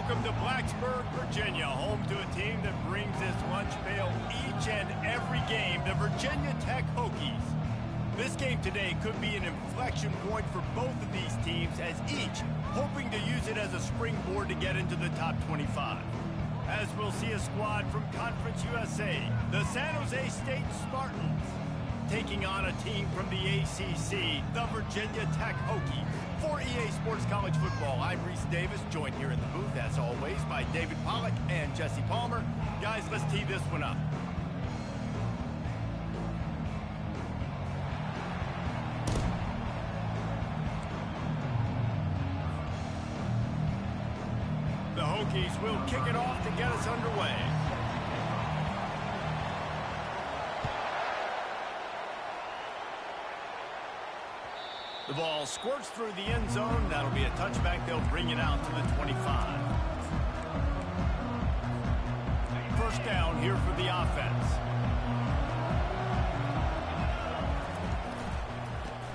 Welcome to Blacksburg, Virginia, home to a team that brings this lunch pail each and every game, the Virginia Tech Hokies. This game today could be an inflection point for both of these teams, as each hoping to use it as a springboard to get into the top 25. As we'll see a squad from Conference USA, the San Jose State Spartans, taking on a team from the ACC, the Virginia Tech Hokies. For EA Sports College Football, I'm Reese Davis, joined here in the booth, as always, by David Pollack and Jesse Palmer. Guys, let's tee this one up. The Hokies will kick it off to get us underway. The ball squirts through the end zone. That'll be a touchback. They'll bring it out to the 25. First down here for the offense.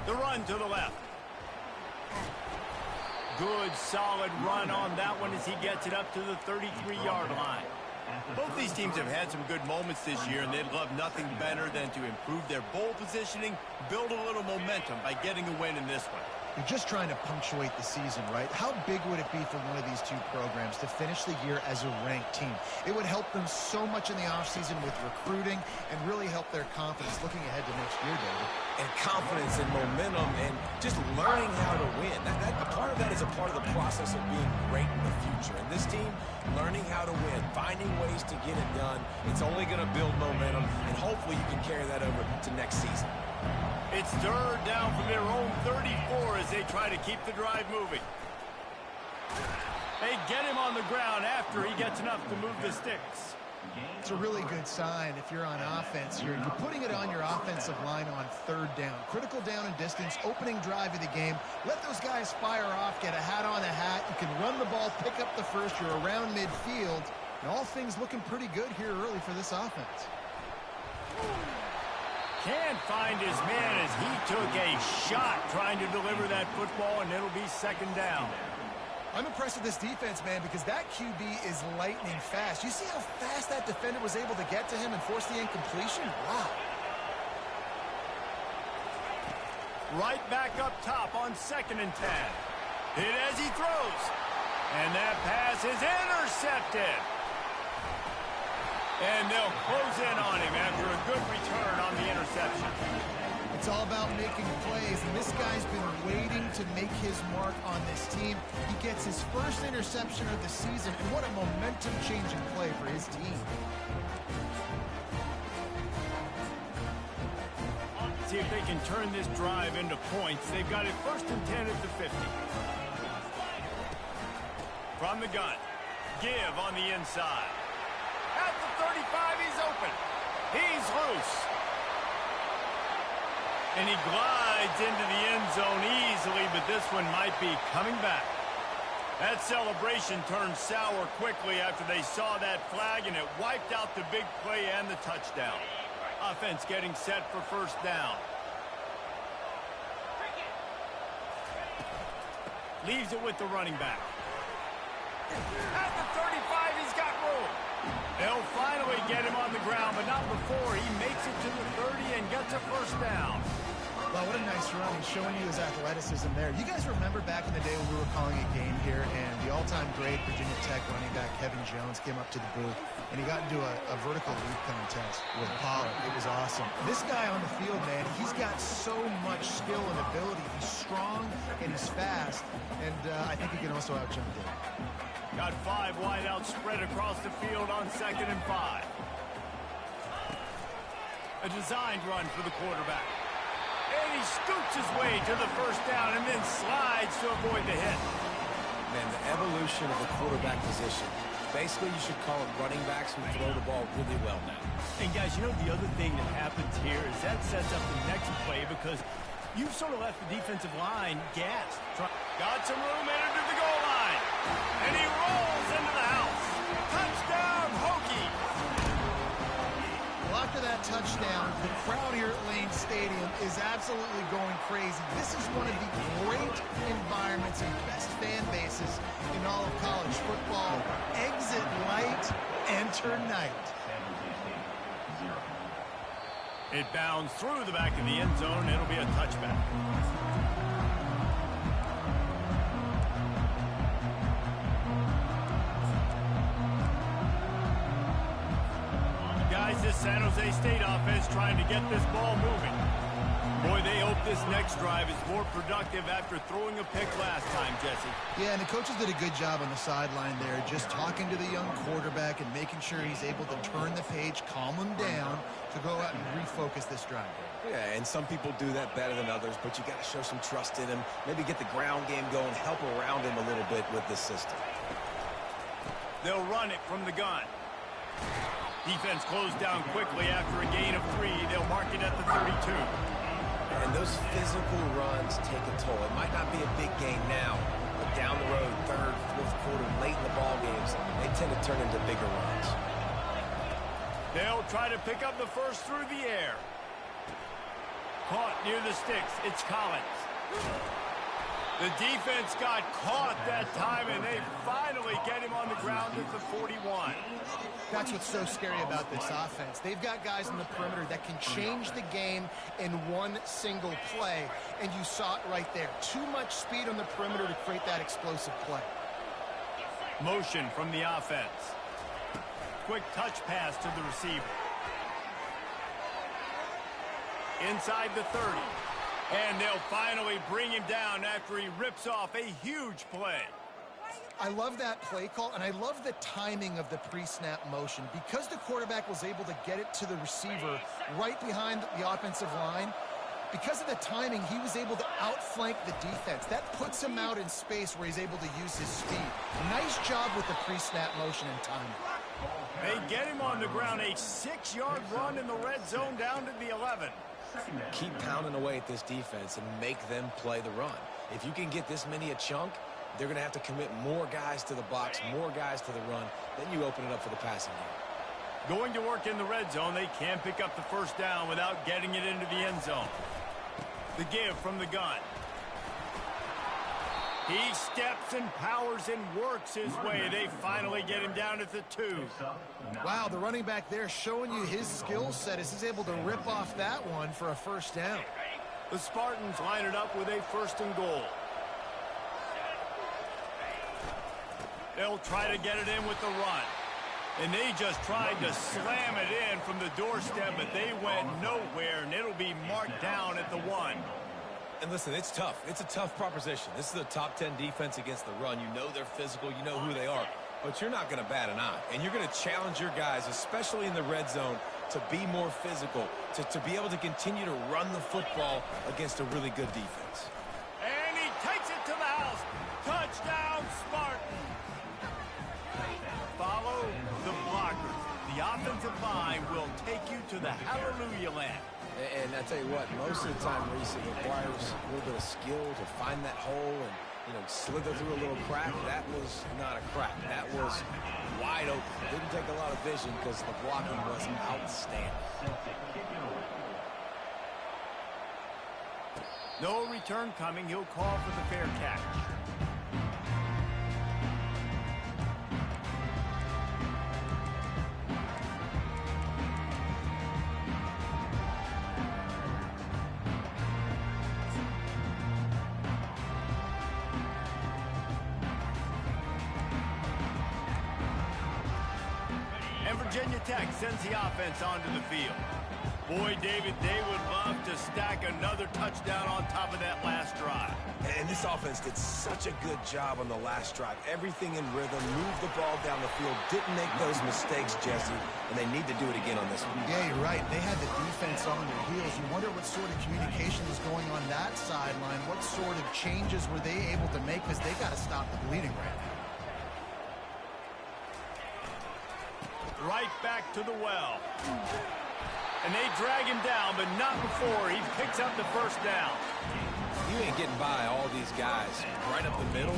The run to the left. Good, solid run on that one as he gets it up to the 33-yard line. Both these teams have had some good moments this year, and they'd love nothing better than to improve their bowl positioning, build a little momentum by getting a win in this one. You're just trying to punctuate the season, right? How big would it be for one of these two programs to finish the year as a ranked team? It would help them so much in the offseason with recruiting and really help their confidence looking ahead to next year, David. And confidence and momentum and just learning how to win. A part of that is a part of the process of being great in the future. And this team, learning how to win, finding ways to get it done, it's only going to build momentum, and hopefully you can carry that over to next season. It's third down from their own 34 as they try to keep the drive moving. They get him on the ground after he gets enough to move the sticks. It's a really good sign if you're on offense here. You're putting it on your offensive line on third down. Critical down and distance, opening drive of the game. Let those guys fire off, get a hat on a hat. You can run the ball, pick up the first. You're around midfield. And all things looking pretty good here early for this offense. Can't find his man as he took a shot trying to deliver that football, and it'll be second down. I'm impressed with this defense, man, because that QB is lightning fast. You see how fast that defender was able to get to him and force the incompletion? Wow. Right back up top on 2nd and 10. Hit as he throws. And that pass is intercepted. And they'll close in on him after a good return on the interception. It's all about making plays, and this guy's been waiting to make his mark on this team. He gets his first interception of the season, and what a momentum-changing play for his team. See if they can turn this drive into points. They've got it 1st and 10 at the 50. From the gun, give on the inside. At the 35, he's open. He's loose. And he glides into the end zone easily, but this one might be coming back. That celebration turned sour quickly after they saw that flag, and it wiped out the big play and the touchdown. Offense getting set for first down. Leaves it with the running back. At the 35, he's got room. They'll finally get him on the ground, but not before he makes it to the 30 and gets a first down. Wow, what a nice run. He's showing you his athleticism there. You guys remember back in the day when we were calling a game here and the all-time great Virginia Tech running back Kevin Jones came up to the booth and he got into a vertical leap contest with Pollard. It was awesome. This guy on the field, man, he's got so much skill and ability. He's strong and he's fast, and I think he can also out-jump it. Got 5 wide out spread across the field on 2nd and 5. A designed run for the quarterback. And he scoots his way to the first down and then slides to avoid the hit. Man, the evolution of the quarterback position. Basically, you should call them running backs who throw the ball really well now. And guys, you know the other thing that happens here is that sets up the next play because you've sort of left the defensive line gassed. Got some room, entered to the goal line. And he rolls into the house. Touchdown, Hokies! Well, after that touchdown, the crowd here at Lane Stadium is absolutely going crazy. This is one of the great environments and best fan bases in in all of college football. Exit light, enter night. It bounds through the back of the end zone. It'll be a touchback. Guys, this San Jose State offense trying to get this ball moving. Boy, they hope this next drive is more productive after throwing a pick last time, Jesse. Yeah, and the coaches did a good job on the sideline there, just talking to the young quarterback and making sure he's able to turn the page, calm him down to go out and refocus this drive. Yeah, and some people do that better than others, but you got to show some trust in him. Maybe get the ground game going, help around him a little bit with this system. They'll run it from the gun. Defense closed down quickly after a gain of 3. They'll mark it at the 32. And those physical runs take a toll. It might not be a big game now, but down the road, third, fourth quarter, late in the ball games, they tend to turn into bigger runs. They'll try to pick up the first through the air. Caught near the sticks. It's Collins. The defense got caught that time, and they finally get him on the ground at the 41. That's what's so scary about this offense. They've got guys in the perimeter that can change the game in one single play, and you saw it right there. Too much speed on the perimeter to create that explosive play. Motion from the offense. Quick touch pass to the receiver. Inside the 30. And they'll finally bring him down after he rips off a huge play. I love that play call, and I love the timing of the pre-snap motion. Because the quarterback was able to get it to the receiver right behind the offensive line, because of the timing, he was able to outflank the defense. That puts him out in space where he's able to use his speed. Nice job with the pre-snap motion and timing. They get him on the ground, a 6-yard run in the red zone down to the 11. Keep pounding away at this defense and make them play the run. If you can get this many a chunk, they're going to have to commit more guys to the box, more guys to the run. Then you open it up for the passing game. Going to work in the red zone, they can't pick up the first down without getting it into the end zone. The give from the gun. He steps and powers and works his way. They finally get him down at the 2. Wow, the running back there showing you his skill set as he's able to rip off that one for a first down. The Spartans line it up with a 1st and goal. They'll try to get it in with the run. And they just tried to slam it in from the doorstep, but they went nowhere, and it'll be marked down at the 1. And listen, it's tough. It's a tough proposition. This is a top 10 defense against the run. You know they're physical. You know who they are. But you're not going to bat an eye. And you're going to challenge your guys, especially in the red zone, to be more physical, to be able to continue to run the football against a really good defense. And he takes it to the house. Touchdown, Spartan. Follow the blockers. The offensive line will take you to the hallelujah land. And I tell you what, most of the time, Reese, it requires a little bit of skill to find that hole and, slither through a little crack. That was not a crack. That was wide open. Didn't take a lot of vision because the blocking was outstanding. No return coming. He'll call for the fair catch. Virginia Tech sends the offense onto the field. Boy, David, they would love to stack another touchdown on top of that last drive. And this offense did such a good job on the last drive. Everything in rhythm, moved the ball down the field, didn't make those mistakes, Jesse, and they need to do it again on this one. Yeah, you're right. They had the defense on their heels. You wonder what sort of communication was going on that sideline. What sort of changes were they able to make, because they got to stop the bleeding right now. Right back to the well. And they drag him down, but not before he picks up the first down. You ain't getting by all these guys right up the middle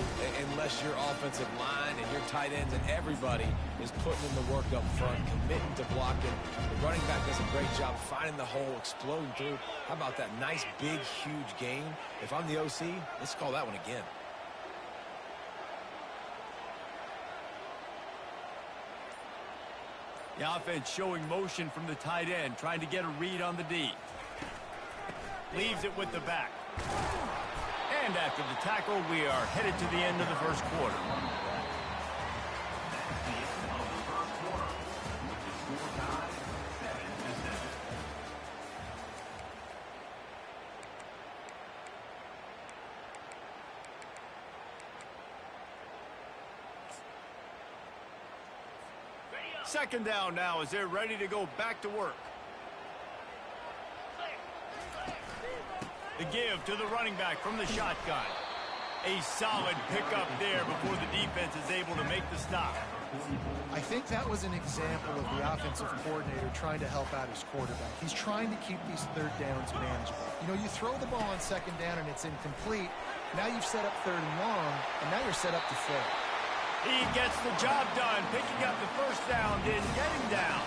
unless your offensive line and your tight ends and everybody is putting in the work up front, committing to blocking. The running back does a great job finding the hole, exploding through. How about that nice, big, huge gain? If I'm the OC, let's call that one again. The offense showing motion from the tight end, trying to get a read on the D. Leaves it with the back. And after the tackle, we are headed to the end of the first quarter. Second down now as they're ready to go back to work. The give to the running back from the shotgun. A solid pickup there before the defense is able to make the stop. I think that was an example of the offensive coordinator trying to help out his quarterback. He's trying to keep these third downs manageable. You know, you throw the ball on second down and it's incomplete. Now you've set up third and long, and now you're set up to fail. He gets the job done, picking up the first down, then getting down.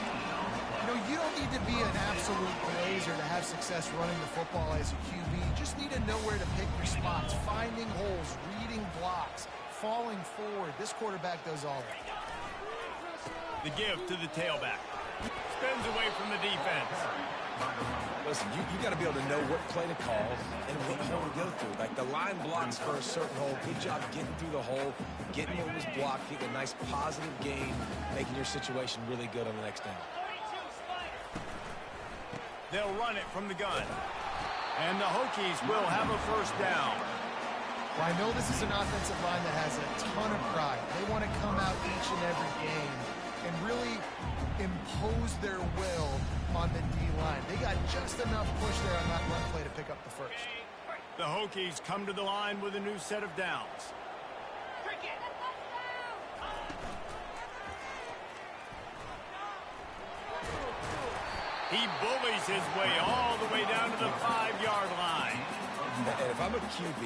You know, you don't need to be an absolute blazer to have success running the football as a QB. You just need to know where to pick your spots, finding holes, reading blocks, falling forward. This quarterback does all that. The give to the tailback. Spins away from the defense. Listen, you got to be able to know what play to call and what hole to go through. Like the line blocks for a certain hole. Good job getting through the hole, getting what was blocked, getting a nice positive gain, making your situation really good on the next down. They'll run it from the gun. And the Hokies will have a first down. Well, I know this is an offensive line that has a ton of pride. They want to come out each and every game and really impose their will on the D-line. They got just enough push there on that run play to pick up the first. The Hokies come to the line with a new set of downs. He bullies his way all the way down to the 5-yard line. And if I'm a QB,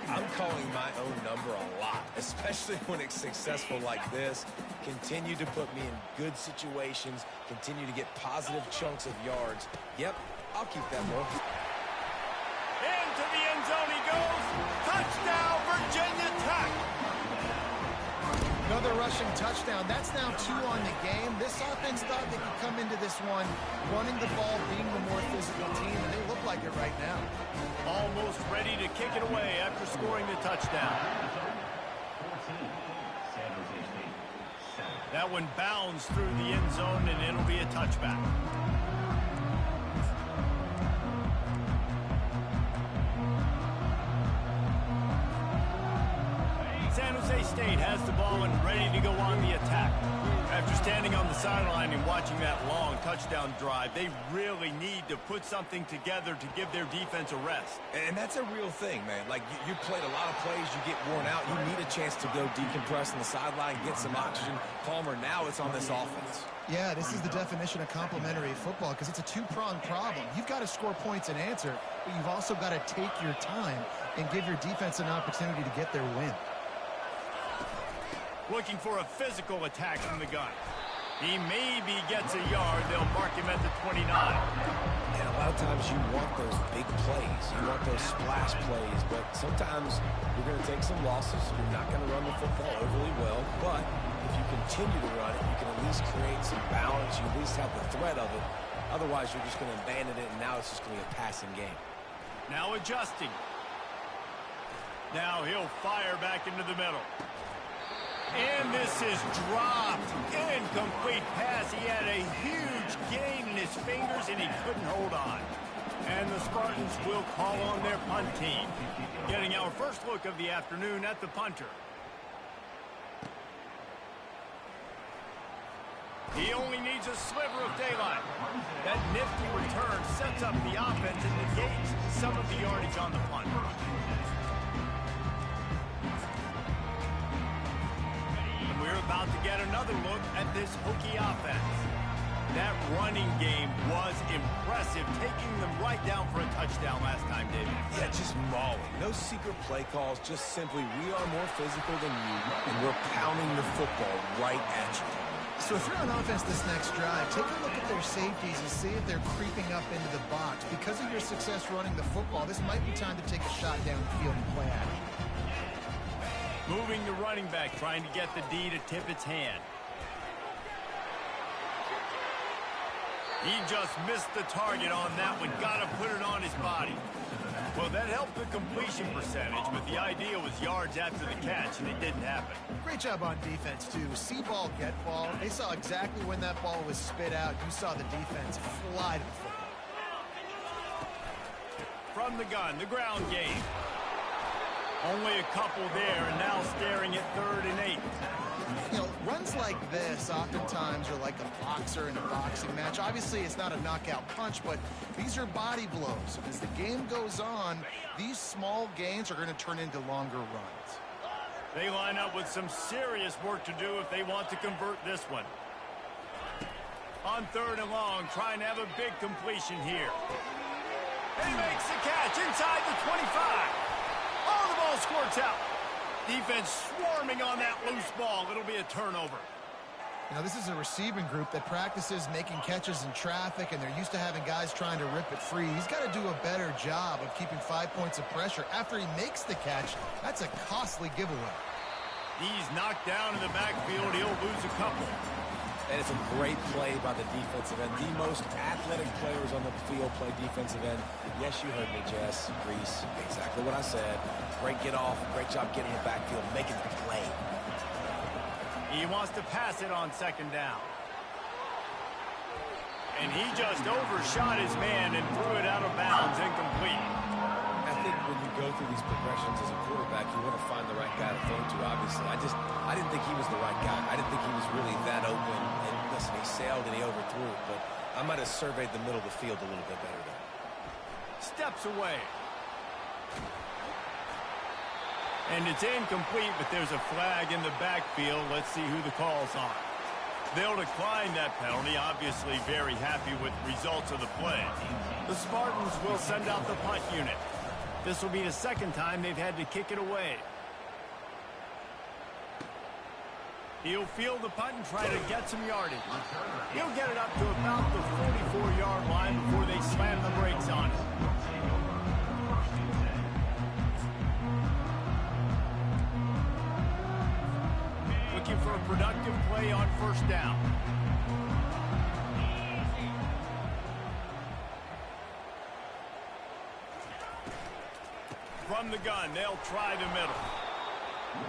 I'm calling my own number a lot, especially when it's successful like this. Continue to put me in good situations, continue to get positive chunks of yards. Yep, I'll keep that low. Into the end zone he goes. Touchdown, Virginia Tech. Another rushing touchdown. That's now 2 on the game. This offense thought they could come into this one running the ball, being the more physical team, and they look like it right now. Almost ready to kick it away after scoring the touchdown. That one bounds through the end zone, and it'll be a touchback. San Jose State has the ball and ready to go on the attack. After standing on the sideline and watching that long touchdown drive, they really need to put something together to give their defense a rest. And that's a real thing, man. Like, you played a lot of plays, you get worn out, you need a chance to go decompress on the sideline, get some oxygen. Palmer, now it's on this offense. Yeah, this is the definition of complementary football because it's a two-pronged problem. You've got to score points and answer, but you've also got to take your time and give your defense an opportunity to get their win. Looking for a physical attack from the gun. He maybe gets a yard. They'll mark him at the 29. And a lot of times you want those big plays. You want those splash plays. But sometimes you're going to take some losses. You're not going to run the football overly well. But if you continue to run it, you can at least create some balance. You at least have the threat of it. Otherwise, you're just going to abandon it, and now it's just going to be a passing game. Now adjusting. Now he'll fire back into the middle. And this is dropped. Incomplete pass. He had a huge gain in his fingers, and he couldn't hold on. And the Spartans will call on their punt team. Getting our first look of the afternoon at the punter. He only needs a sliver of daylight. That nifty return sets up the offense and negates some of the yardage on the punt. We're about to get another look at this Hokie offense. That running game was impressive, taking them right down for a touchdown last time, David. Yeah, just mauling. No secret play calls, just simply we are more physical than you, and we're pounding the football right at you. So if you're on offense this next drive, take a look at their safeties and see if they're creeping up into the box. Because of your success running the football, this might be time to take a shot downfield and play action. Moving the running back, trying to get the D to tip its hand. He just missed the target on that one. Got to put it on his body. Well, that helped the completion percentage, but the idea was yards after the catch, and it didn't happen. Great job on defense, too. See ball, get ball. They saw exactly when that ball was spit out. You saw the defense fly to the football. From the gun, the ground game. Only a couple there, and now staring at 3rd and 8. You know, runs like this oftentimes are like a boxer in a boxing match. Obviously, it's not a knockout punch, but these are body blows. As the game goes on, these small gains are going to turn into longer runs. They line up with some serious work to do if they want to convert this one. On 3rd and long, trying to have a big completion here. And he makes the catch inside the 25. Oh, the ball squirts out. Defense swarming on that loose ball. It'll be a turnover. Now, this is a receiving group that practices making catches in traffic, and they're used to having guys trying to rip it free. He's got to do a better job of keeping 5 points of pressure. After he makes the catch, that's a costly giveaway. He's knocked down in the backfield. He'll lose a couple. And it's a great play by the defensive end. The most athletic players on the field play defensive end. Yes, you heard me, Jess, Reese. Exactly what I said. Great get off. Great job getting in the backfield, making the play. He wants to pass it on 2nd down. And he just overshot his man and threw it out of bounds, incomplete. I think when you go through these progressions as a quarterback, you want to find the right guy to throw to, obviously. I didn't think he was the right guy. I didn't think he was really that open. And listen, he sailed and he overthrew it, but I might have surveyed the middle of the field a little bit better there. Steps away. And it's incomplete, but there's a flag in the backfield. Let's see who the call's on. They'll decline that penalty, obviously very happy with the results of the play. The Spartans will send out the punt unit. This will be the 2nd time they've had to kick it away. He'll field the punt and try to get some yardage. He'll get it up to about the 44-yard line before they slam the brakes on it. Looking for a productive play on 1st down. From the gun, they'll try the middle.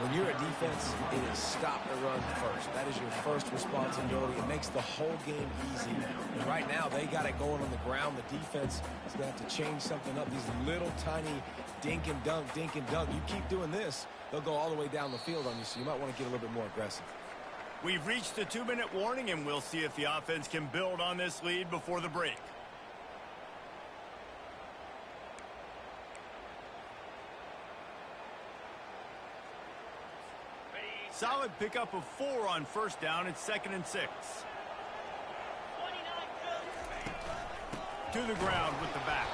When you're a defense, it is stop the run first. That is your first responsibility. It makes the whole game easy. And right now, they got it going on the ground. The defense is going to have to change something up. These little tiny dink and dunk, dink and dunk. You keep doing this, they'll go all the way down the field on you, so you might want to get a little bit more aggressive. We've reached the 2-minute warning, and we'll see if the offense can build on this lead before the break. Solid pickup of 4 on 1st down. It's 2nd and 6. To the ground with the back.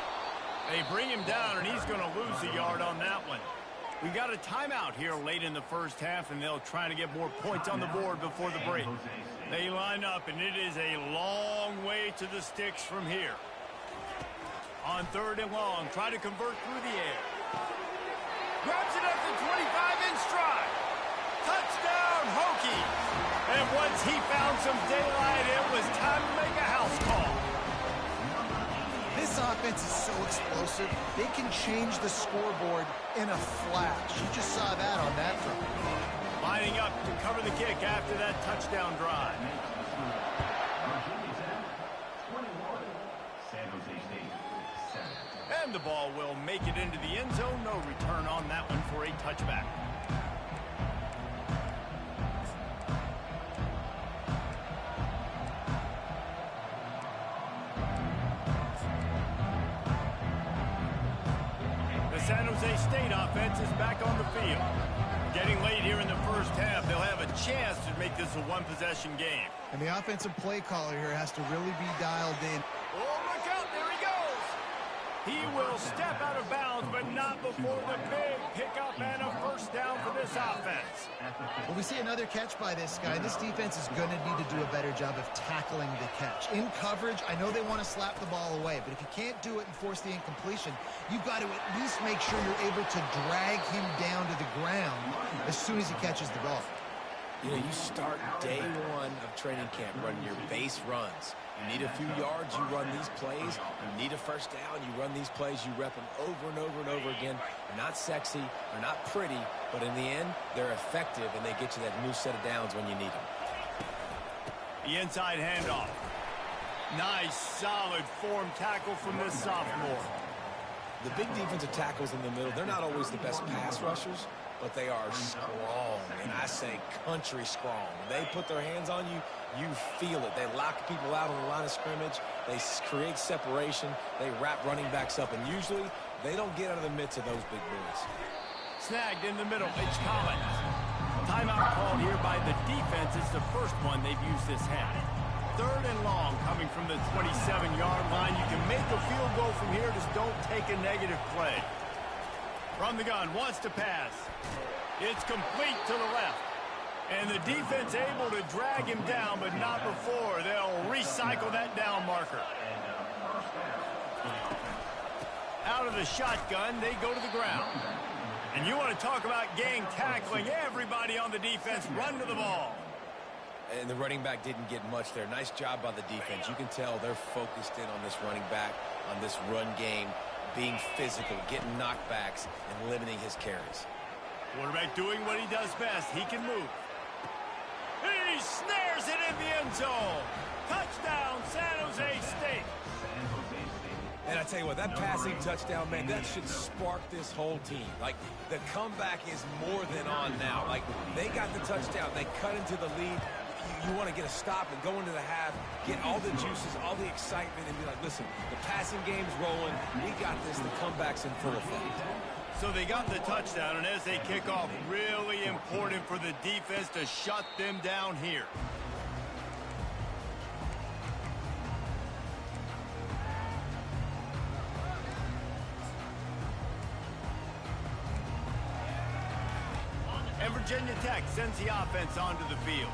They bring him down, and he's going to lose a yard on that one. We've got a timeout here late in the 1st half, and they'll try to get more points on the board before the break. They line up, and it is a long way to the sticks from here. On 3rd and long, try to convert through the air. Grabs it at the 25 in stride. Touchdown, Hokies! And once he found some daylight, it was time to make a house call. This offense is so explosive, they can change the scoreboard in a flash. You just saw that on that front. Lining up to cover the kick after that touchdown drive. And the ball will make it into the end zone. No return on that one for a touchback. The San Jose State offense is back on the field. Getting late here in the 1st half, they'll have a chance to make this a one-possession game. And the offensive play caller here has to really be dialed in. Oh, look out, there he goes. He will step out of bounds, but not before the big pickup and a 1st down for this offense. Well, we see another catch by this guy. This defense is going to need to do a better job of tackling the catch. In coverage, I know they want to slap the ball away, but if you can't do it and force the incompletion, you've got to at least make sure you're able to drag him down to the ground as soon as he catches the ball. You know, you start day one of training camp running your base runs. You need a few yards, you run these plays. You need a first down, you run these plays. You rep them over and over and over again. They're not sexy, they're not pretty, but in the end, they're effective, and they get you that new set of downs when you need them. The inside handoff. Nice, solid form tackle from this sophomore. The big defensive tackles in the middle, they're not always the best pass rushers, but they are strong, and I say country strong. When they put their hands on you, you feel it. They lock people out on the line of scrimmage. They create separation. They wrap running backs up, and usually they don't get out of the midst of those big boys. Snagged in the middle, it's Collins. Timeout called here by the defense. It's the first one they've used this half. 3rd and long coming from the 27-yard line. You can make a field goal from here. Just don't take a negative play. From the gun, wants to pass. It's complete to the left. And the defense able to drag him down, but not before. They'll recycle that down marker. Out of the shotgun, they go to the ground. And you want to talk about gang tackling. Everybody on the defense run to the ball. And the running back didn't get much there. Nice job by the defense. You can tell they're focused in on this running back, on this run game, being physical, getting knockbacks, and limiting his carries. Quarterback doing what he does best. He can move. He snares it in the end zone. Touchdown, San Jose State. And I tell you what, that passing touchdown, man, that should spark this whole team. Like, the comeback is more than on now. Like, they got the touchdown. They cut into the lead. You want to get a stop and go into the half, get all the juices, all the excitement, and be like, listen, the passing game's rolling. We got this. The comeback's in full effect. So they got the touchdown, and as they kick off, really important for the defense to shut them down here. And Virginia Tech sends the offense onto the field.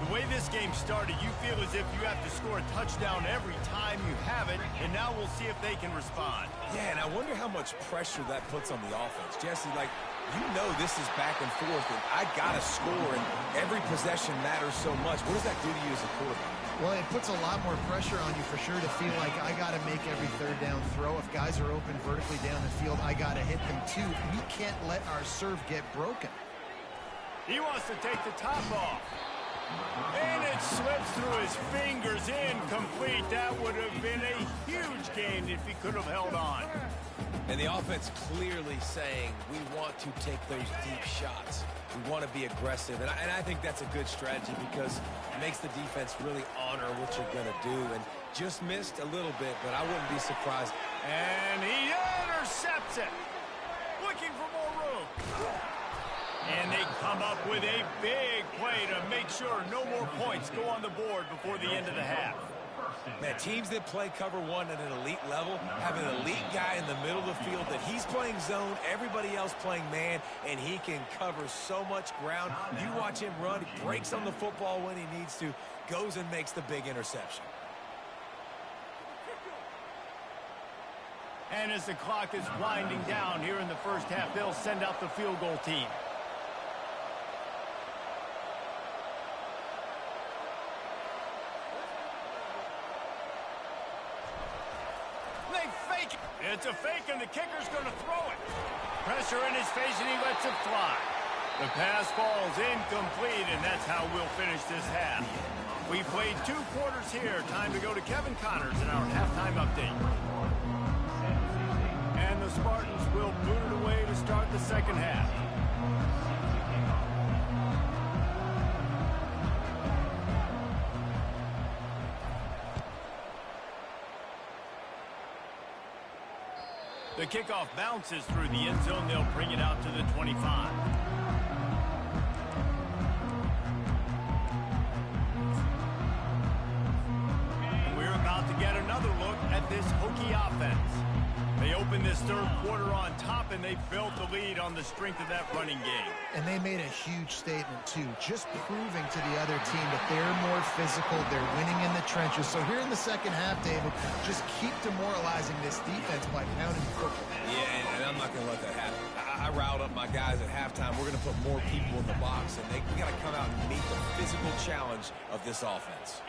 The way this game started, you feel as if you have to score a touchdown every time you have it, and now we'll see if they can respond. Yeah, and I wonder how much pressure that puts on the offense. Jesse, like, you know this is back and forth, and I got to score, and every possession matters so much. What does that do to you as a quarterback? Well, it puts a lot more pressure on you for sure to feel like I got to make every 3rd down throw. If guys are open vertically down the field, I got to hit them too. We can't let our serve get broken. He wants to take the top off. And it slips through his fingers, incomplete. That would have been a huge gain if he could have held on. And the offense clearly saying, we want to take those deep shots. We want to be aggressive. And I think that's a good strategy because it makes the defense really honor what you're going to do. And just missed a little bit, but I wouldn't be surprised. And he intercepts it. Looking for more room. And they come up with a big play to make sure no more points go on the board before the end of the half. Man, teams that play cover one at an elite level have an elite guy in the middle of the field that he's playing zone, everybody else playing man, and he can cover so much ground. You watch him run, he breaks on the football when he needs to, goes and makes the big interception. And as the clock is winding down here in the first half, they'll send out the field goal team. It's a fake, and the kicker's going to throw it. Pressure in his face, and he lets it fly. The pass falls incomplete, and that's how we'll finish this half. We played 2 quarters here. Time to go to Kevin Connors in our halftime update. And the Spartans will boot it away to start the second half. The kickoff bounces through the end zone. They'll bring it out to the 25. And we're about to get another look at this Hokie offense. They opened this 3rd quarter on top, and they built the lead on the strength of that running game. And they made a huge statement, too, just proving to the other team that they're more physical, they're winning in the trenches. So here in the second half, David, just keep demoralizing this defense by pounding the football. Yeah, and I'm not going to let that happen. I riled up my guys at halftime. We're going to put more people in the box, and we got to come out and meet the physical challenge of this offense.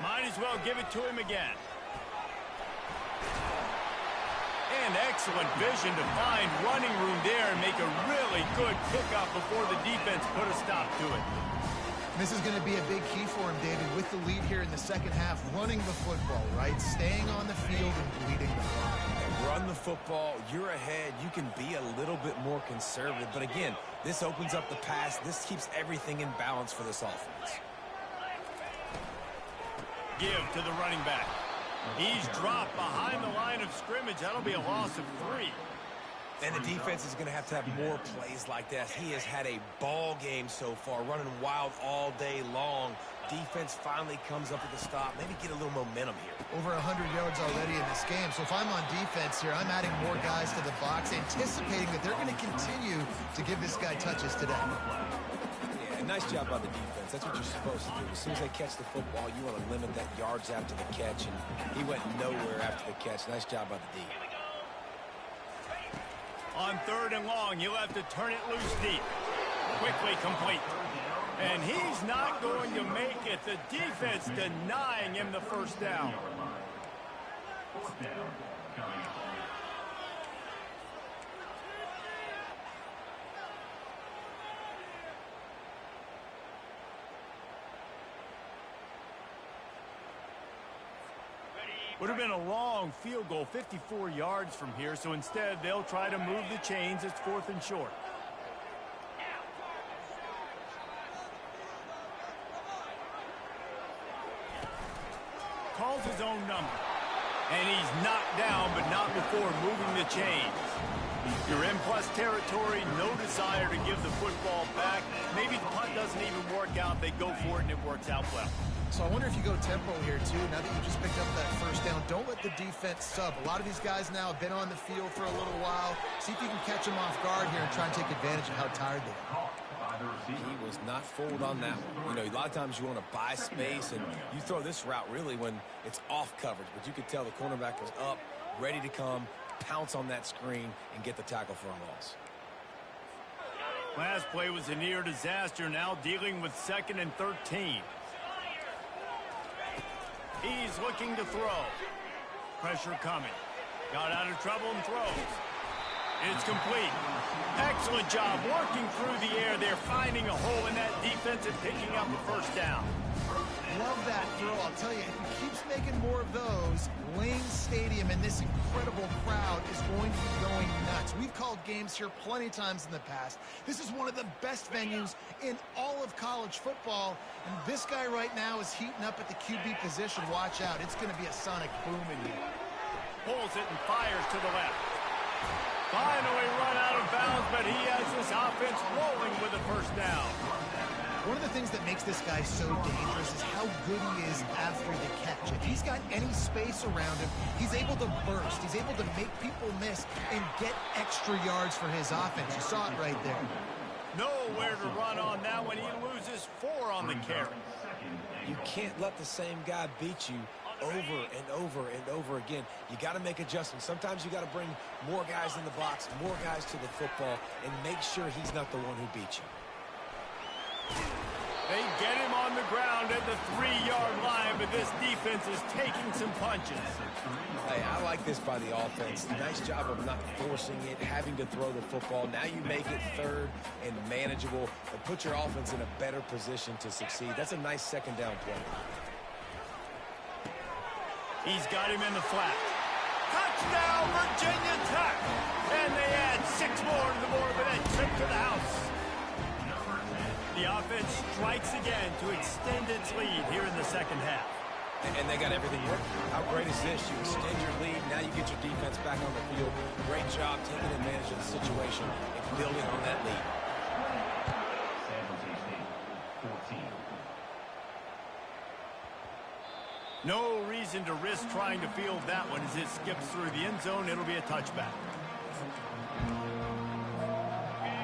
Might as well give it to him again. And excellent vision to find running room there and make a really good pickup before the defense put a stop to it. This is going to be a big key for him, David, with the lead here in the second half, running the football, right? Staying on the field and bleeding the clock. Run the football, you're ahead, you can be a little bit more conservative. But again, this opens up the pass. This keeps everything in balance for this offense. Give to the running back. He's dropped behind the line of scrimmage. That'll be a loss of 3. And the defense is going to have more plays like that. He has had a ball game so far, running wild all day long. Defense finally comes up with a stop. Maybe get a little momentum here. Over 100 yards already in this game. So if I'm on defense here, I'm adding more guys to the box, anticipating that they're going to continue to give this guy touches today. Yeah, nice job by the defense. That's what you're supposed to do. As soon as they catch the football, you want to limit that yards after the catch, and he went nowhere after the catch. Nice job by the D. On 3rd and long, he'll have to turn it loose deep. Quickly complete. And he's not going to make it. The defense denying him the first down. Would have been a long field goal, 54 yards from here, so instead they'll try to move the chains. It's 4th and short. Calls his own number. And he's knocked down, but not before moving the chains. You're in plus territory, no desire to give the football back. Maybe the punt doesn't even work out. They go for it, and it works out well. So I wonder if you go tempo here, too, now that you just picked up that first down. Don't let the defense sub. A lot of these guys now have been on the field for a little while. See if you can catch them off guard here and try and take advantage of how tired they are. He was not fooled on that one. You know, a lot of times you want to buy space, and you throw this route really when it's off coverage. But you could tell the cornerback was up, ready to come, pounce on that screen, and get the tackle for a loss. Last play was a near disaster, now dealing with 2nd and 13. He's looking to throw. Pressure coming. Got out of trouble and throws. It's complete. Excellent job working through the air there, finding a hole in that defense and picking up the first down. Love that throw. I'll tell you, if he keeps making more of those, Lane Stadium and this incredible crowd is going to be going nuts. We've called games here plenty of times in the past. This is one of the best venues in all of college football, and this guy right now is heating up at the QB position. Watch out. It's going to be a sonic boom in here. Pulls it and fires to the left. Finally run out of bounds, but he has this offense rolling with a first down. One of the things that makes this guy so dangerous is how good he is after the catch. If he's got any space around him, he's able to burst. He's able to make people miss and get extra yards for his offense. You saw it right there. Nowhere to run on that one. He loses 4 on the carry. You can't let the same guy beat you over and over and over again. You got to make adjustments. Sometimes you got to bring more guys in the box, more guys to the football, and make sure he's not the one who beat you. They get him on the ground at the 3-yard line, but this defense is taking some punches. Hey, I like this by the offense. Nice job of not forcing it, having to throw the football. Now you make it 3rd and manageable and put your offense in a better position to succeed. That's a nice 2nd down play. He's got him in the flat. Touchdown, Virginia Tech! And they add 6 more to the board with that trip to the house. The offense strikes again to extend its lead here in the second half. And they got everything working. How great is this? You extend your lead, now you get your defense back on the field. Great job taking advantage of the situation and building on that lead. No reason to risk trying to field that one as it skips through the end zone. It'll be a touchback.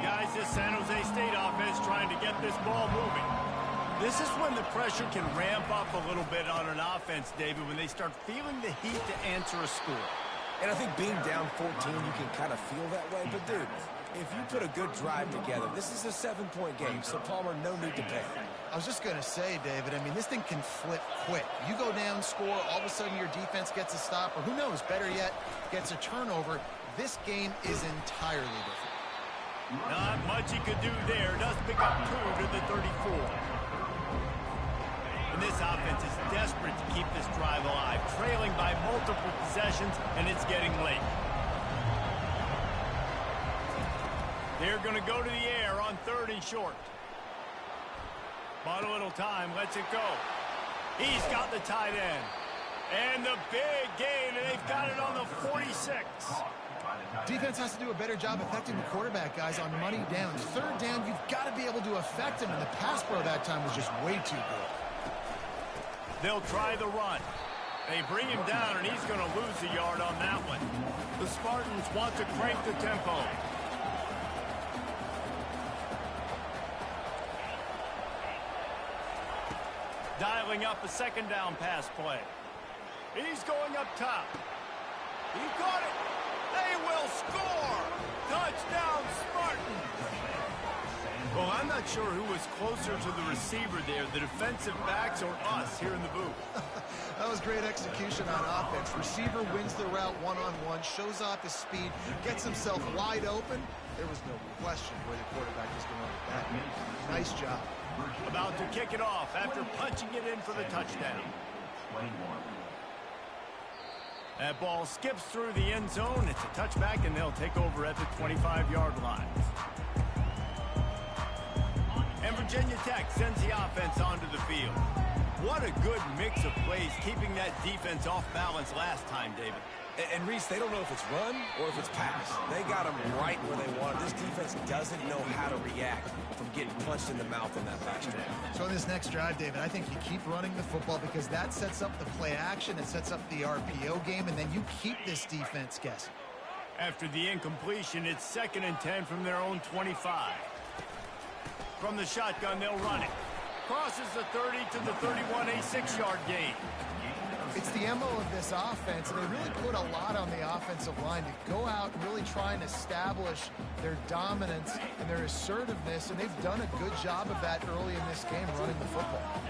Guys, this San Jose State offense trying to get this ball moving. This is when the pressure can ramp up a little bit on an offense, David, when they start feeling the heat to answer a score. And I think being down 14, you can kind of feel that way. But, dude, if you put a good drive together, this is a 7-point game, so Palmer, no need to panic. I was just going to say, David, I mean, this thing can flip quick. You go down, score, all of a sudden your defense gets a stop, or who knows, better yet, gets a turnover. This game is entirely different. Not much he could do there. Does pick up 2 to the 34. And this offense is desperate to keep this drive alive, trailing by multiple possessions, and it's getting late. They're going to go to the air on 3rd and short. Bought a little time, lets it go. He's got the tight end. And the big gain, and they've got it on the 46. Defense has to do a better job affecting the quarterback, guys, on money down. 3rd down, you've got to be able to affect him, and the pass pro that time was just way too good. They'll try the run. They bring him down, and he's going to lose a yard on that one. The Spartans want to crank the tempo. Dialing up a 2nd down pass play. He's going up top. He got it. They will score. Touchdown, Spartans. Well, I'm not sure who was closer to the receiver there, the defensive backs or us here in the booth. That was great execution on offense. Receiver wins the route one-on-one, shows off his speed, gets himself wide open. There was no question where the quarterback was going with that. Nice job. About to kick it off after punching it in for the touchdown. That ball skips through the end zone. It's a touchback, and they'll take over at the 25-yard line. And Virginia Tech sends the offense onto the field. What a good mix of plays, keeping that defense off balance last time, David. And Reese, they don't know if it's run or if it's pass. They got them right where they want it. This defense doesn't know how to react from getting punched in the mouth on that last drive. So in this next drive, David, I think you keep running the football because that sets up the play action, it sets up the RPO game, and then you keep this defense guessing. After the incompletion, it's 2nd and 10 from their own 25. From the shotgun, they'll run it. Crosses the 30 to the 31, a 6-yard gain. It's the MO of this offense, and they really put a lot on the offensive line to go out and really try and establish their dominance and their assertiveness, and they've done a good job of that early in this game, running the football.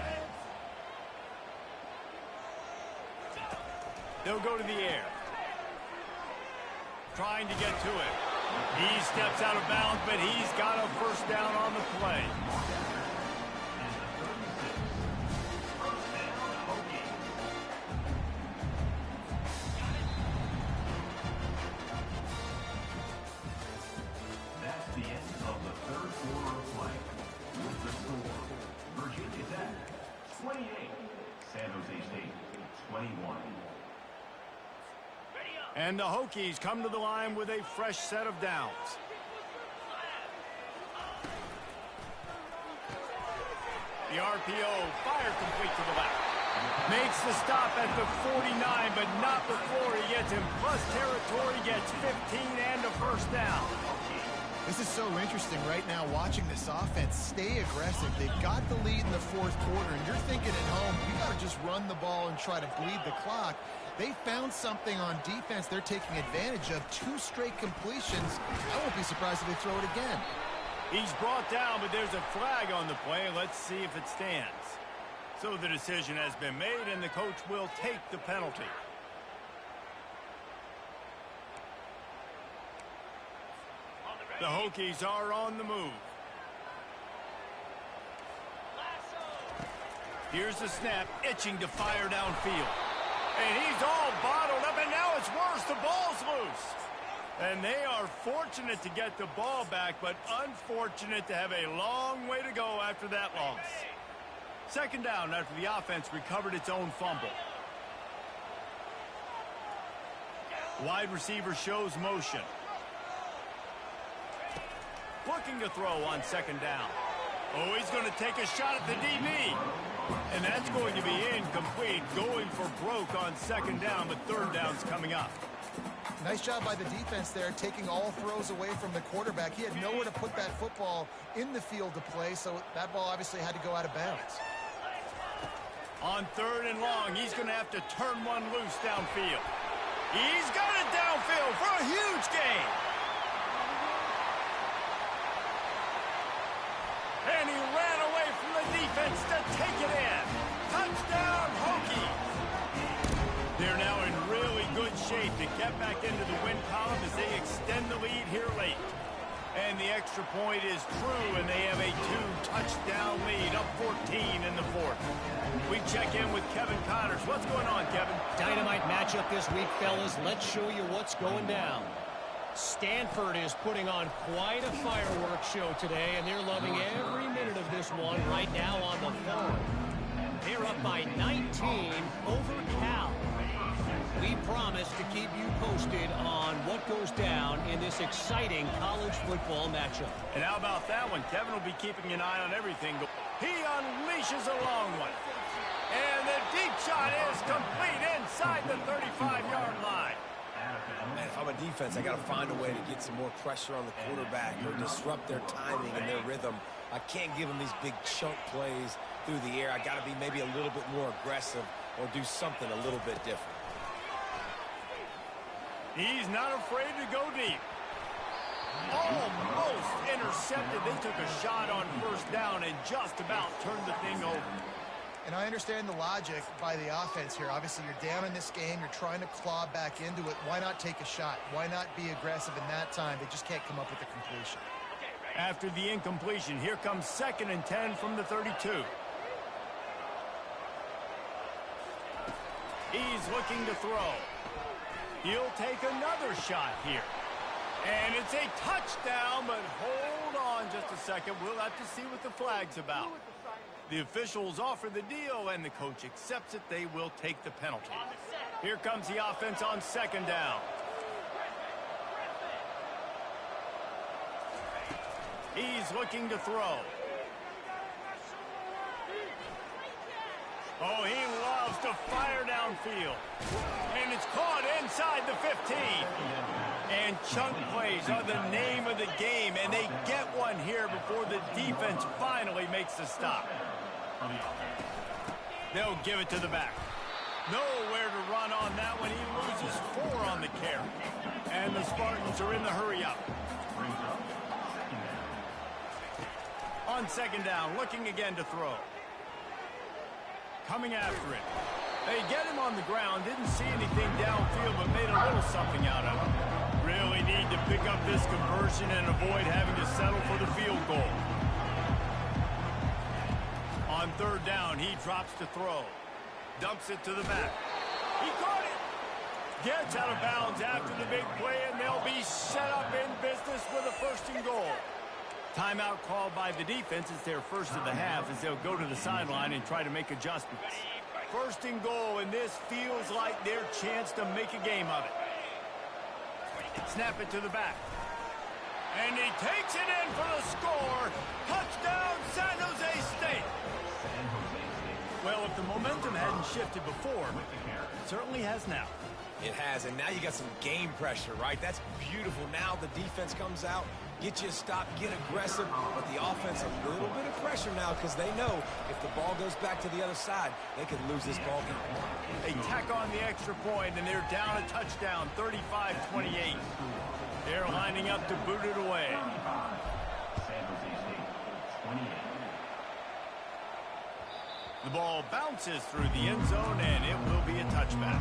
They'll go to the air. Trying to get to it. He steps out of bounds, but he's got a 1st down on the play. That's the end of the 3rd quarter of play. With the score, Virginia Tech 28, San Jose State 21. And the Hokies come to the line with a fresh set of downs. The RPO, fire complete to the left. Makes the stop at the 49, but not before he gets in plus territory, gets 15 and a 1st down. This is so interesting right now watching this offense stay aggressive. They've got the lead in the 4th quarter, and you're thinking at home, you got to just run the ball and try to bleed the clock. They found something on defense they're taking advantage of. 2 straight completions. I won't be surprised if they throw it again. He's brought down, but there's a flag on the play. Let's see if it stands. So the decision has been made, and the coach will take the penalty. The Hokies are on the move. Here's the snap, itching to fire downfield. And he's all bottled up, and now it's worse. The ball's loose. And they are fortunate to get the ball back, but unfortunate to have a long way to go after that loss. 2nd down after the offense recovered its own fumble. Wide receiver shows motion. Looking to throw on 2nd down. Oh, he's going to take a shot at the DB. And that's going to be incomplete. Going for broke on 2nd down, but 3rd down's coming up. Nice job by the defense there, taking all throws away from the quarterback. He had nowhere to put that football in the field to play, so that ball obviously had to go out of bounds. On 3rd and long, he's going to have to turn one loose downfield. He's got it downfield for a huge gain. And he ran away from the defense to take it in. Touchdown, Hokies. They're now in really good shape to get back into the win column as they extend the lead here late. And the extra point is true, and they have a 2-touchdown lead, up 14 in the 4th. We check in with Kevin Connors. What's going on, Kevin? Dynamite matchup this week, fellas. Let's show you what's going down. Stanford is putting on quite a fireworks show today, and they're loving every minute of this one right now on the phone. They're up by 19 over Cal. We promise to keep you posted on what goes down in this exciting college football matchup. And how about that one? Kevin will be keeping an eye on everything. He unleashes a long one. And the deep shot is complete inside the 35-yard line. Man, if I'm a defense, I got to find a way to get some more pressure on the quarterback or disrupt their timing and their rhythm. I can't give them these big chunk plays through the air. I got to be maybe a little bit more aggressive or do something a little bit different. He's not afraid to go deep. Almost intercepted. They took a shot on 1st down and just about turned the thing over. And I understand the logic by the offense here. Obviously, you're down in this game. You're trying to claw back into it. Why not take a shot? Why not be aggressive in that time? They just can't come up with the completion. After the incompletion, here comes 2nd and 10 from the 32. He's looking to throw. He'll take another shot here. And it's a touchdown, but hold on just a second. We'll have to see what the flag's about. The officials offer the deal, and the coach accepts it. They will take the penalty. Here comes the offense on 2nd down. He's looking to throw. Oh, he loves to fire downfield. And it's caught inside the 15. And chunk plays are the name of the game, and they get one here before the defense finally makes the stop. They'll give it to the back. Nowhere to run on that one. He loses 4 on the carry. And the Spartans are in the hurry-up. On 2nd down, looking again to throw. Coming after it. They get him on the ground. Didn't see anything downfield, but made a little something out of it. Really need to pick up this conversion and avoid having to settle for the field goal. On 3rd down, he drops to throw. Dumps it to the back. He caught it. Gets out of bounds after the big play, and they'll be set up in business with a 1st and goal. Timeout called by the defense. It's their 1st of the half as they'll go to the sideline and try to make adjustments. 1st and goal, and this feels like their chance to make a game of it. Snap it to the back. And he takes it in for the score. Touchdown, San Jose State. Well, if the momentum hadn't shifted before, it certainly has now. It has, and now you got some game pressure, right? That's beautiful. Now the defense comes out, get you a stop, get aggressive, but the offense a little bit of pressure now because they know if the ball goes back to the other side, they could lose this ball game. They tack on the extra point, and they're down a touchdown, 35-28. They're lining up to boot it away. The ball bounces through the end zone, and it will be a touchback.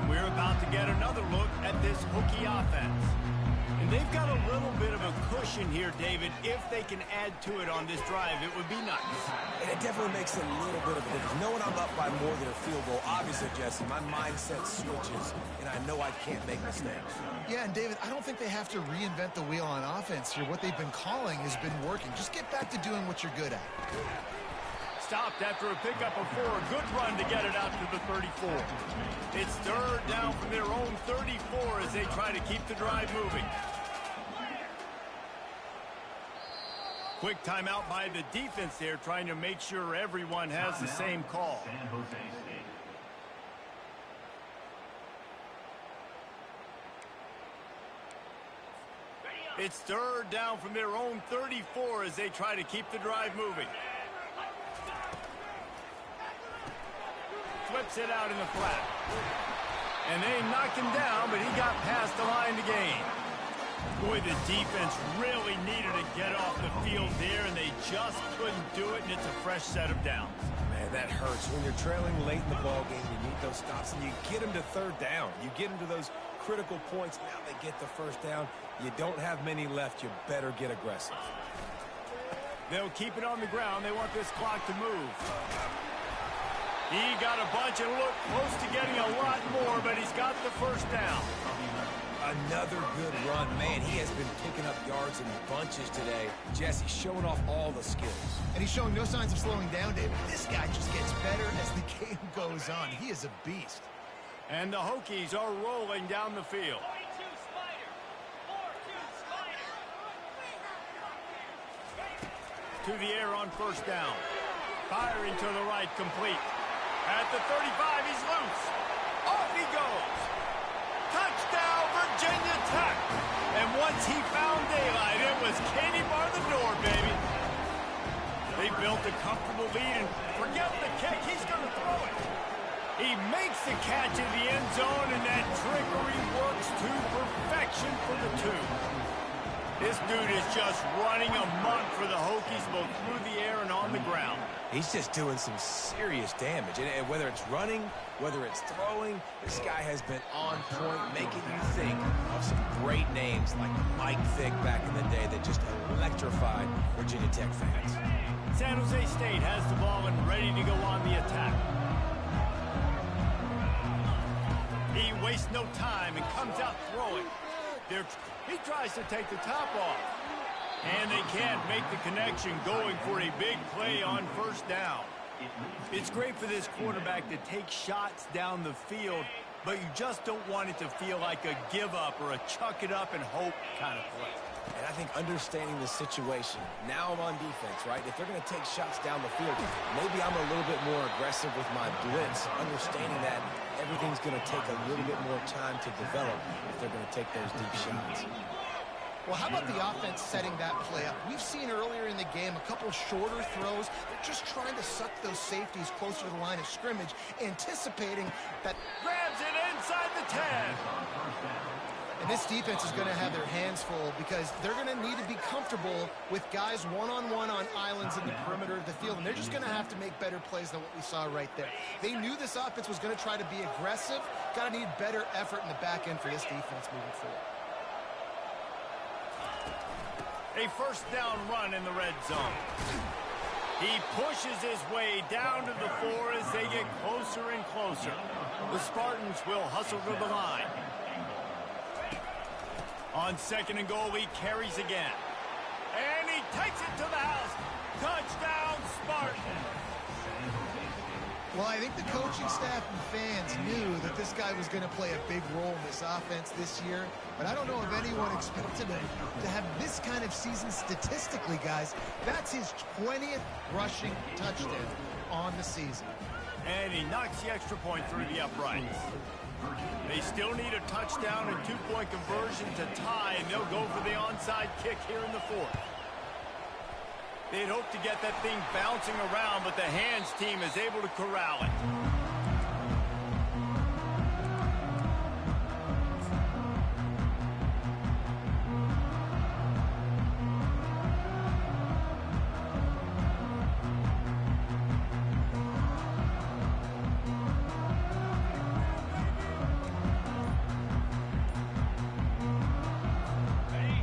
We're about to get another look at this Hokie offense. And they've got a little bit of a cushion here, David. If they can add to it on this drive, it would be nice. And it definitely makes a little bit of a difference. Knowing I'm up by more than a field goal, obviously, Jesse, my mindset switches, and I know I can't make mistakes. Yeah, and David, I don't think they have to reinvent the wheel on offense here. What they've been calling has been working. Just get back to doing what you're good at. Stopped after a pickup of 4. Good run to get it out to the 34. It's 3rd down from their own 34 as they try to keep the drive moving. Quick timeout by the defense there, trying to make sure everyone has the same call. San Jose State. It's third down from their own 34 as they try to keep the drive moving. Flips it out in the flat. And they knock him down, but he got past the line to gain. Boy, the defense really needed to get off the field there, and they just couldn't do it, and it's a fresh set of downs. Man, that hurts. When you're trailing late in the ballgame, you need those stops, and you get them to third down. You get them to those critical points. Now they get the first down. You don't have many left. You better get aggressive. They'll keep it on the ground. They want this clock to move. He got a bunch and looked close to getting a lot more, but he's got the first down. Another good run. Man, he has been picking up yards in bunches today. Jesse showing off all the skills. And he's showing no signs of slowing down, David. This guy just gets better as the game goes on. He is a beast. And the Hokies are rolling down the field. To the air on first down. Firing to the right, complete. At the 35, he's loose. Off he goes. Touchdown, Virginia Tech. And once he found daylight, it was Katie bar the door, baby. They built a comfortable lead, and forget the kick, he's going to throw it. He makes the catch in the end zone, and that trickery works to perfection for the two. This dude is just running amok for the Hokies, both through the air and on the ground. He's just doing some serious damage. And whether it's running, whether it's throwing, this guy has been on point, making you think of some great names like Mike Vick back in the day that just electrified Virginia Tech fans. San Jose State has the ball and ready to go on the attack. He wastes no time and comes out throwing. He tries to take the top off. And they can't make the connection, going for a big play on first down. It's great for this quarterback to take shots down the field, but you just don't want it to feel like a give up or a chuck it up and hope kind of play. And I think understanding the situation, now I'm on defense, right? If they're going to take shots down the field, maybe I'm a little bit more aggressive with my blitz, understanding that everything's going to take a little bit more time to develop if they're going to take those deep shots. Well, how about the offense setting that play up? We've seen earlier in the game a couple shorter throws. They're just trying to suck those safeties closer to the line of scrimmage, anticipating that. Grabs it inside the 10. And this defense is going to have their hands full because they're going to need to be comfortable with guys one-on-one on islands in the perimeter of the field, and they're just going to have to make better plays than what we saw right there. They knew this offense was going to try to be aggressive. Got to need better effort in the back end for this defense moving forward. A first down run in the red zone. He pushes his way down to the 4 as they get closer and closer. The Spartans will hustle to the line. On second and goal, he carries again. And he takes it to the house. Touchdown, Spartans. Well, I think the coaching staff and fans knew that this guy was going to play a big role in this offense this year, but I don't know if anyone expected him to have this kind of season statistically, guys. That's his 20th rushing touchdown on the season. And he knocks the extra point through the uprights. They still need a touchdown and two-point conversion to tie, and they'll go for the onside kick here in the 4th. They'd hoped to get that thing bouncing around, but the hands team is able to corral it.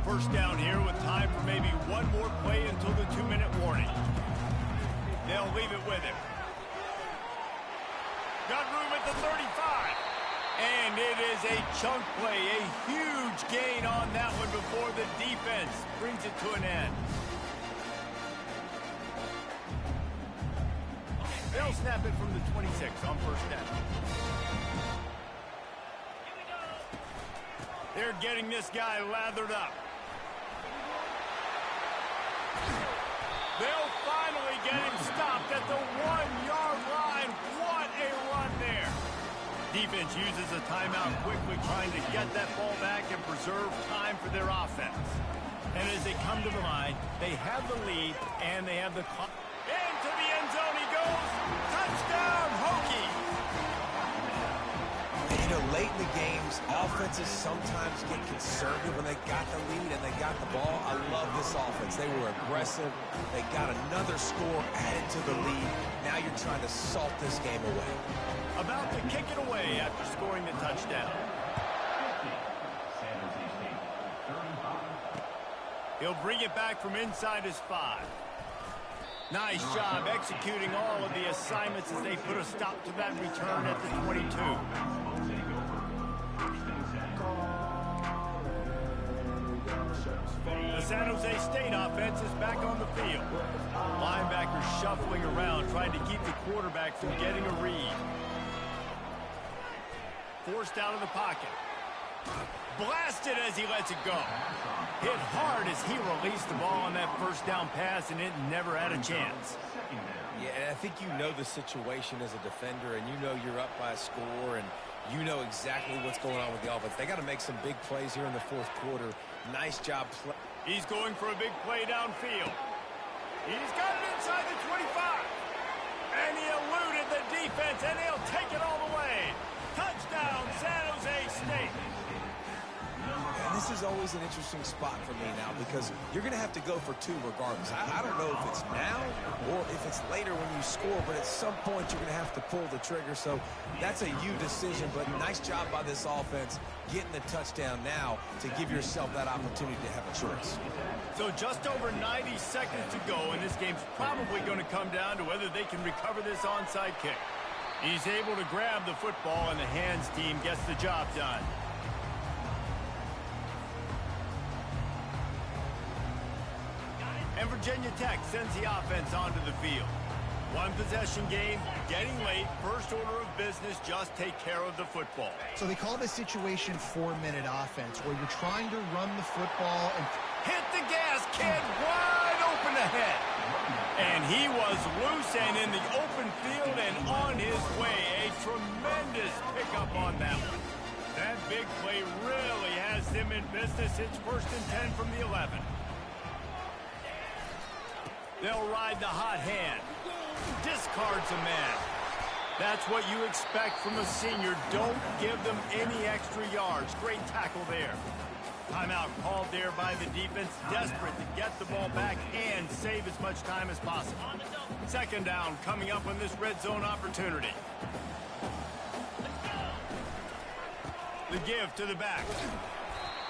First down here with time for maybe one more play until the 2-minute warning. They'll leave it with him. Got room at the 35. And it is a chunk play, a huge gain on that one before the defense brings it to an end. They'll snap it from the 26 on first down. They're getting this guy lathered up. They'll finally get him stopped at the 1-yard line. What a run there. Defense uses a timeout quickly, trying to get that ball back and preserve time for their offense. And as they come to the line, they have the lead, and they have the clock. Into the end zone he goes. Touchdown, Hokies. You know, late in the games, offenses sometimes get conservative when they got the lead and they got the ball. I love this offense. They were aggressive. They got another score added to the lead. Now you're trying to salt this game away. About to kick it away after scoring the touchdown. He'll bring it back from inside his 5. Nice job executing all of the assignments as they put a stop to that return at the 22. The San Jose State offense is back on the field. Linebackers shuffling around, trying to keep the quarterback from getting a read. Forced out of the pocket. Blasted as he lets it go. Hit hard as he released the ball on that first down pass, and it never had a chance. Yeah, and I think you know the situation as a defender, and you know you're up by a score, and you know exactly what's going on with the offense. They got to make some big plays here in the fourth quarter. Nice job. He's going for a big play downfield. He's got it inside the 25. And he eluded the defense, and he'll take it all the way. Touchdown, San Jose State. And this is always an interesting spot for me now because you're going to have to go for 2 regardless. I don't know if it's now or if it's later when you score, but at some point you're going to have to pull the trigger. So that's a you decision, but nice job by this offense getting the touchdown now to give yourself that opportunity to have a choice. So just over 90 seconds to go, and this game's probably going to come down to whether they can recover this onside kick. He's able to grab the football, and the hands team gets the job done. And Virginia Tech sends the offense onto the field. One possession game, getting late, first order of business, just take care of the football. So they call this situation 4-minute offense, where you're trying to run the football and hit the gas, kid, wide open ahead. And he was loose and in the open field and on his way. A tremendous pickup on that one. That big play really has them in business. It's 1st and 10 from the 11. They'll ride the hot hand. Discards a man. That's what you expect from a senior. Don't give them any extra yards. Great tackle there. Timeout called there by the defense, desperate to get the ball back and save as much time as possible. 2nd down coming up on this red zone opportunity. The give to the back.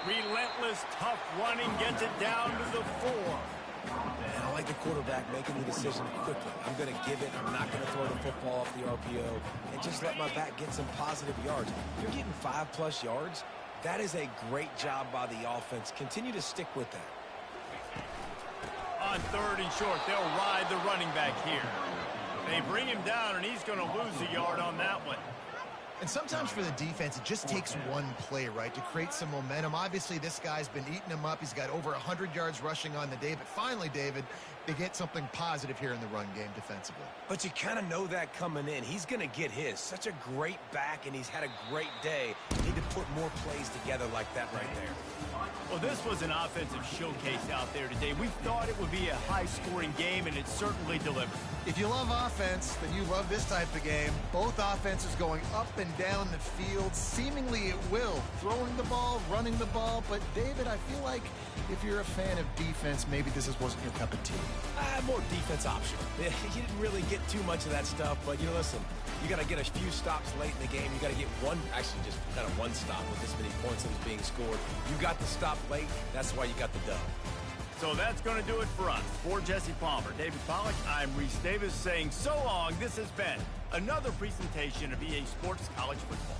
Relentless, tough running, gets it down to the 4. And I like the quarterback making the decision quickly. I'm going to give it. I'm not going to throw the football off the RPO and just let my back get some positive yards. You're getting 5+ yards. That is a great job by the offense. Continue to stick with that. On 3rd and short, they'll ride the running back here. They bring him down, and he's going to lose a yard on that one. And sometimes for the defense, it just takes one play, right, to create some momentum. Obviously, this guy's been eating him up. He's got over 100 yards rushing on the day. But finally, David, they get something positive here in the run game defensively. But you kind of know that coming in. He's going to get his. Such a great back, and he's had a great day. Need to put more plays together like that right there. Well, this was an offensive showcase out there today. We thought it would be a high-scoring game, and it certainly delivered. If you love offense, then you love this type of game. Both offenses going up and down the field. Seemingly at will. Throwing the ball, running the ball. But, David, I feel like if you're a fan of defense, maybe this wasn't your cup of tea. More defense optional. You didn't really get too much of that stuff, but, listen, you got to get a few stops late in the game. You got to get actually just kind of one stop with this many points that was being scored. You got the stop late. That's why you got the dub. So that's going to do it for us. For Jesse Palmer, David Pollack, I'm Reese Davis saying so long. This has been another presentation of EA Sports College Football.